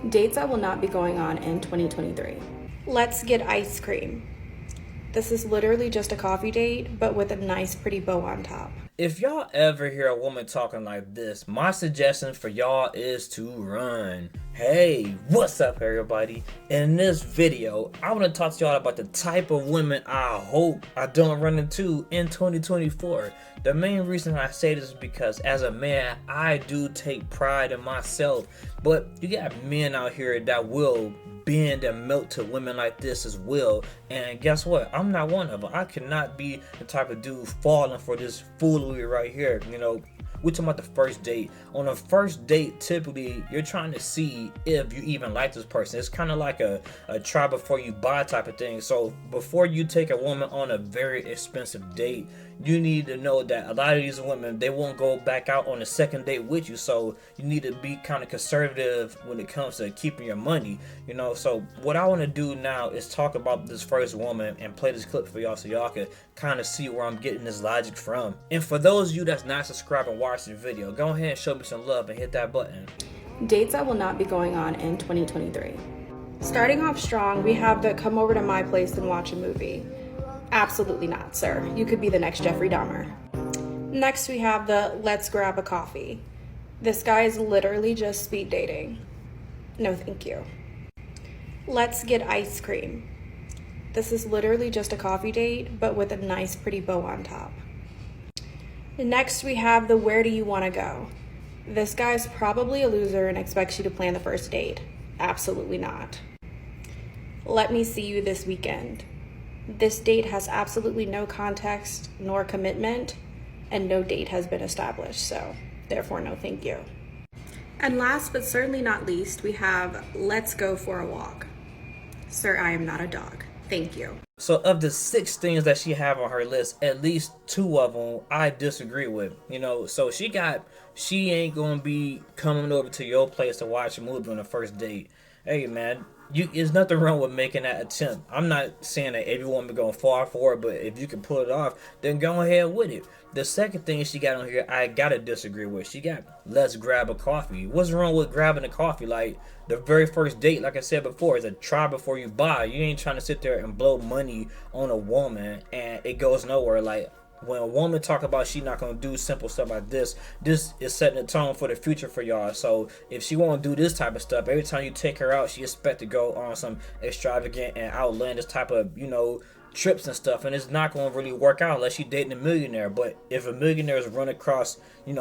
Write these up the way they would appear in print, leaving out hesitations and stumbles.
Dates I will not be going on in 2023. Let's get ice cream. This is literally just a coffee date, but with a nice pretty bow on top. If y'all ever hear a woman talking like this, my suggestion for y'all is to run. Hey, what's up everybody? In this video, I want to talk to y'all about the type of women I hope I don't run into in 2024. The main reason I say this is because as a man, I do take pride in myself, but you got men out here that will bend and melt to women like this as well, and guess what? I'm not one of them. I cannot be the type of dude falling for this foolery right here. We're talking about the first date. On a first date, typically you're trying to see if you even like this person. It's kind of like a try before you buy type of thing. So before you take a woman on a very expensive date, you need to know that a lot of these women, they won't go back out on a second date with you. So you need to be kind of conservative when it comes to keeping your money. So what I want to do now is talk about this first woman and play this clip for y'all so y'all can kind of see where I'm getting this logic from. And for those of you that's not subscribed and watched the video, go ahead and show me some love and hit that button. Dates I will not be going on in 2023. Starting off strong, we have the come over to my place and watch a movie. Absolutely not, sir. You could be the next Jeffrey Dahmer. Next, we have the let's grab a coffee. This guy is literally just speed dating. No, thank you. Let's get ice cream. This is literally just a coffee date, but with a nice pretty bow on top. Next, we have the where do you want to go? This guy's probably a loser and expects you to plan the first date. Absolutely not. Let me see you this weekend. This date has absolutely no context nor commitment, and no date has been established, so therefore no thank you. And last but certainly not least, we have let's go for a walk. Sir, I am not a dog. Thank you. So of the 6 things that she have on her list, at least 2 of them I disagree with. So she ain't gonna be coming over to your place to watch a movie on the first date. Hey man, there's nothing wrong with making that attempt. I'm not saying that everyone be gonna fall for it, but if you can pull it off, then go ahead with it. The second thing she got on here, I gotta disagree with. She got let's grab a coffee. What's wrong with grabbing a coffee? Like the very first date, like I said before, is a try before you buy. You ain't trying to sit there and blow money on a woman and it goes nowhere. Like when a woman talk about she not gonna do simple stuff like this is setting the tone for the future for y'all. So if she won't do this type of stuff, every time you take her out, she expect to go on some extravagant and outlandish type of trips and stuff, and it's not going to really work out unless you dating a millionaire. But if a millionaire is run across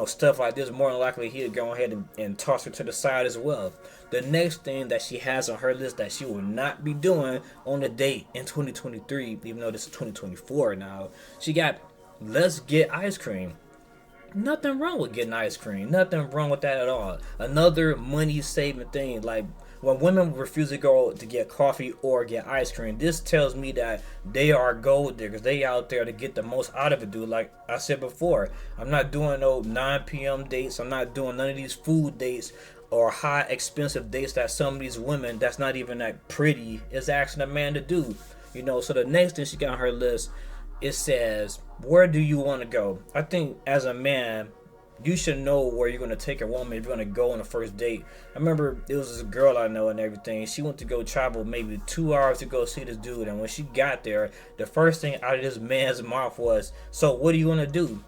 stuff like this, more than likely he'll go ahead and toss her to the side as well. The next thing that she has on her list that she will not be doing on a date in 2023, even though this is 2024 now, she got let's get ice cream. Nothing wrong with getting ice cream. Nothing wrong with that at all. Another money saving thing. Like when women refuse to go to get coffee or get ice cream, this tells me that they are gold diggers. They out there to get the most out of it, dude. Like I said before, I'm not doing no 9 p.m. dates. I'm not doing none of these food dates or high expensive dates that some of these women that's not even that pretty is asking a man to do. So the next thing she got on her list, it says, where do you want to go? I think as a man, you should know where you're going to take a woman if you're going to go on a first date. I remember it was this girl I know and everything. She went to go travel maybe 2 hours to go see this dude. And when she got there, the first thing out of this man's mouth was, so what do you want to do?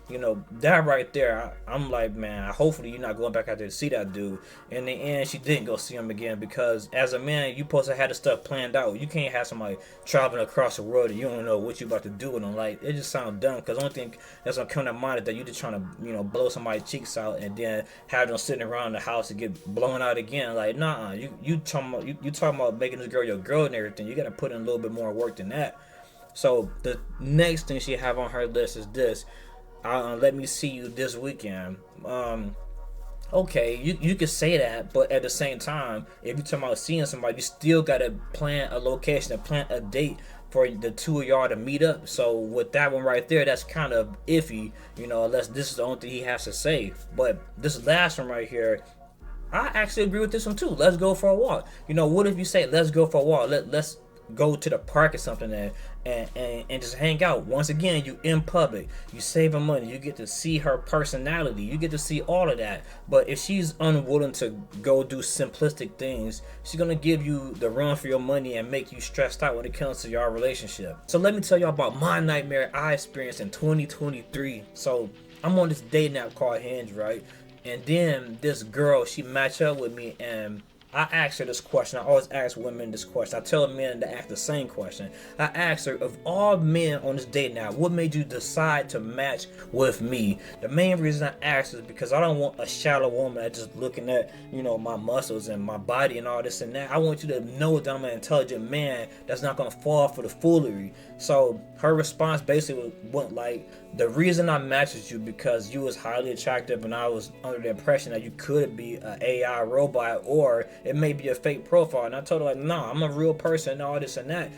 That right there, I'm like, man, hopefully you're not going back out there to see that dude. In the end, she didn't go see him again because as a man, you're supposed to have the stuff planned out. You can't have somebody traveling across the world and you don't know what you're about to do with them. Like, it just sounds dumb because the only thing that's going to come to mind is that you're just trying to, blow somebody's cheeks out and then have them sitting around the house to get blown out again. Like, nah, you talking about making this girl your girl and everything. You got to put in a little bit more work than that. So the next thing she have on her list is this. Let me see you this weekend. Okay, you could say that, but at the same time, if you're talking about seeing somebody, you still gotta plan a location and plan a date for the 2 of y'all to meet up. So with that one right there, that's kind of iffy, unless this is the only thing he has to say. But this last one right here, I actually agree with this one too. Let's go for a walk. What if you say let's go for a walk? Let's go to the park or something and just hang out. Once again, you in public, you saving money, you get to see her personality, you get to see all of that. But if she's unwilling to go do simplistic things, she's gonna give you the run for your money and make you stressed out when it comes to your relationship. So let me tell y'all about my nightmare I experienced in 2023. So I'm on this dating app called Hinge, right? And then this girl, she matched up with me, and I asked her this question. I always ask women this question. I tell men to ask the same question. I asked her, of all men on this date now, what made you decide to match with me? The main reason I asked is because I don't want a shallow woman that's just looking at, my muscles and my body and all this and that. I want you to know that I'm an intelligent man that's not going to fall for the foolery. So her response basically went like, the reason I matched with you because you was highly attractive and I was under the impression that you could be an AI robot or it may be a fake profile. And I told her like, nah, I'm a real person and all this and that,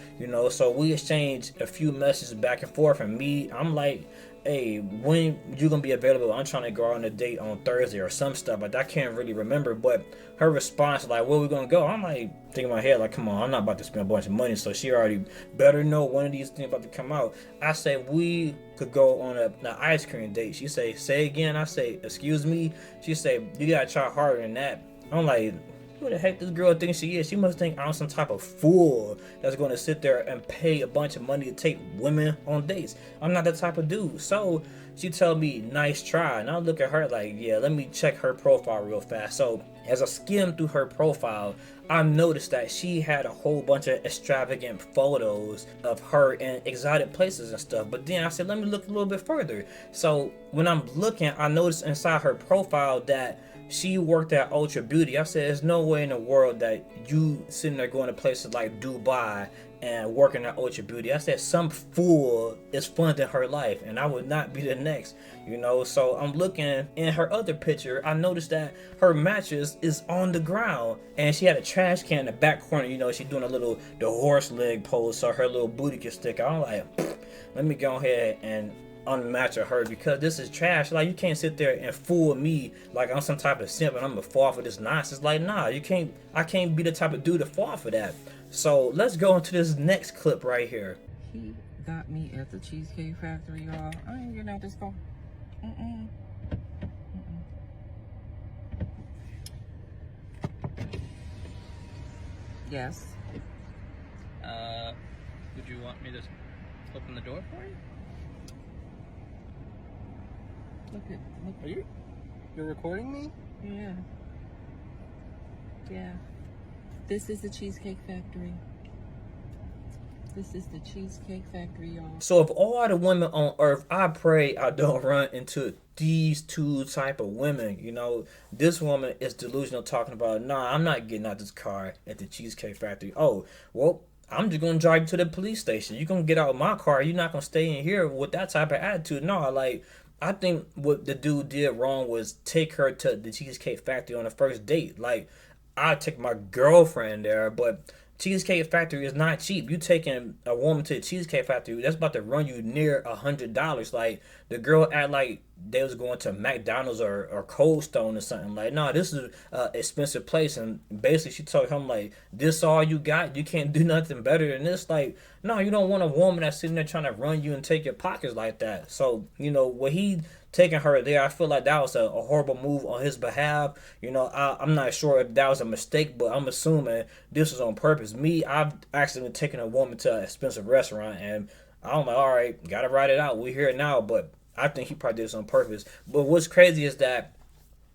So we exchanged a few messages back and forth, and I'm like, hey, when you gonna be available? I'm trying to go on a date on Thursday or some stuff, but I can't really remember. But her response, like, where we gonna go? I'm like, thinking in my head, like, come on, I'm not about to spend a bunch of money, so she already better know one of these things about to come out. I say we could go on an ice cream date. She say again. I say, excuse me. She say, you gotta try harder than that. I'm like, who the heck this girl thinks she is? She must think I'm some type of fool that's going to sit there and pay a bunch of money to take women on dates. I'm not that type of dude. So she tell me, nice try. And I look at her like, yeah, let me check her profile real fast. So as I skimmed through her profile, I noticed that she had a whole bunch of extravagant photos of her in exotic places and stuff. But then I said, let me look a little bit further. So when I'm looking, I noticed inside her profile that she worked at Ultra Beauty. I said, there's no way in the world that you sitting there going to places like Dubai and working at Ultra Beauty. I said, some fool is funding her life, and I would not be the next, So I'm looking in her other picture. I noticed that her mattress is on the ground, and she had a trash can in the back corner. She's doing the horse leg pose so her little booty can stick out. I'm like, let me go ahead and unmatch her because this is trash. Like, you can't sit there and fool me like I'm some type of simp and I'm gonna fall for this nonsense. Like, nah, I can't be the type of dude to fall for that. So let's go into this next clip right here. He got me at the Cheesecake Factory, y'all. I ain't getting out this car. Yes. Would you want me to open the door for you? Look. Are you're recording me? Yeah. Yeah. This is the Cheesecake Factory. This is the Cheesecake Factory, y'all. So of all the women on earth, I pray I don't run into these two type of women. This woman is delusional, talking about, nah, I'm not getting out this car at the Cheesecake Factory. Oh, well, I'm just gonna drive you to the police station. You're gonna get out of my car. You're not gonna stay in here with that type of attitude. No, like, I think what the dude did wrong was take her to the Cheesecake Factory on the first date. Like, I'd take my girlfriend there, but Cheesecake Factory is not cheap. You taking a woman to the Cheesecake Factory, that's about to run you near $100. Like, the girl act like they was going to McDonald's or Cold Stone or something. Like, no, this is an expensive place. And basically she told him, like, this all you got? You can't do nothing better than this? Like, no, you don't want a woman that's sitting there trying to run you and take your pockets like that. So, what he taking her there, I feel like that was a horrible move on his behalf. I'm not sure if that was a mistake, but I'm assuming this was on purpose. I've actually taken a woman to an expensive restaurant, and I'm like, all right, gotta ride it out. We're here now, but I think he probably did this on purpose. But what's crazy is that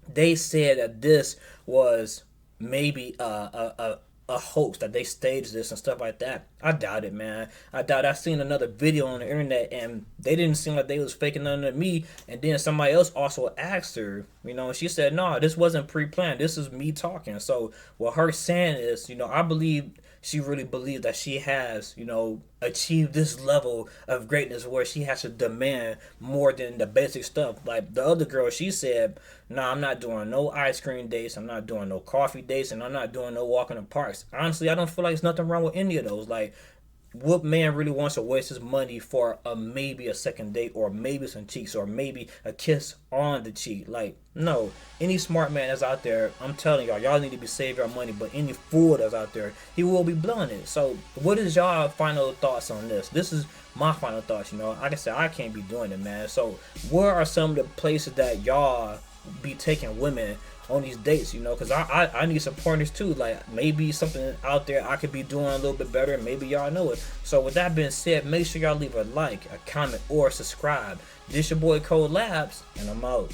they said that this was maybe a hoax, that they staged this and stuff like that. I doubt it, man. I seen another video on the internet and they didn't seem like they was faking nothing to me. And then somebody else also asked her, and she said, no, this wasn't pre-planned. This is me talking. So what her saying is, I believe she really believes that she has, achieved this level of greatness where she has to demand more than the basic stuff. Like the other girl, she said, nah, I'm not doing no ice cream dates, I'm not doing no coffee dates, and I'm not doing no walking in parks. Honestly, I don't feel like there's nothing wrong with any of those. Like, what man really wants to waste his money for maybe a second date, or maybe some cheeks, or maybe a kiss on the cheek? Like, no. Any smart man that's out there, I'm telling y'all need to be saving your money. But any fool that's out there, he will be blowing it. So what is y'all final thoughts on this? This is my final thoughts. Like I said, I can't be doing it, man. So where are some of the places that y'all be taking women on these dates? Because I need some pointers too. Like, maybe something out there I could be doing a little bit better, and maybe y'all know it. So with that being said, make sure y'all leave a like, a comment, or subscribe. This your boy Code Labz, and I'm out.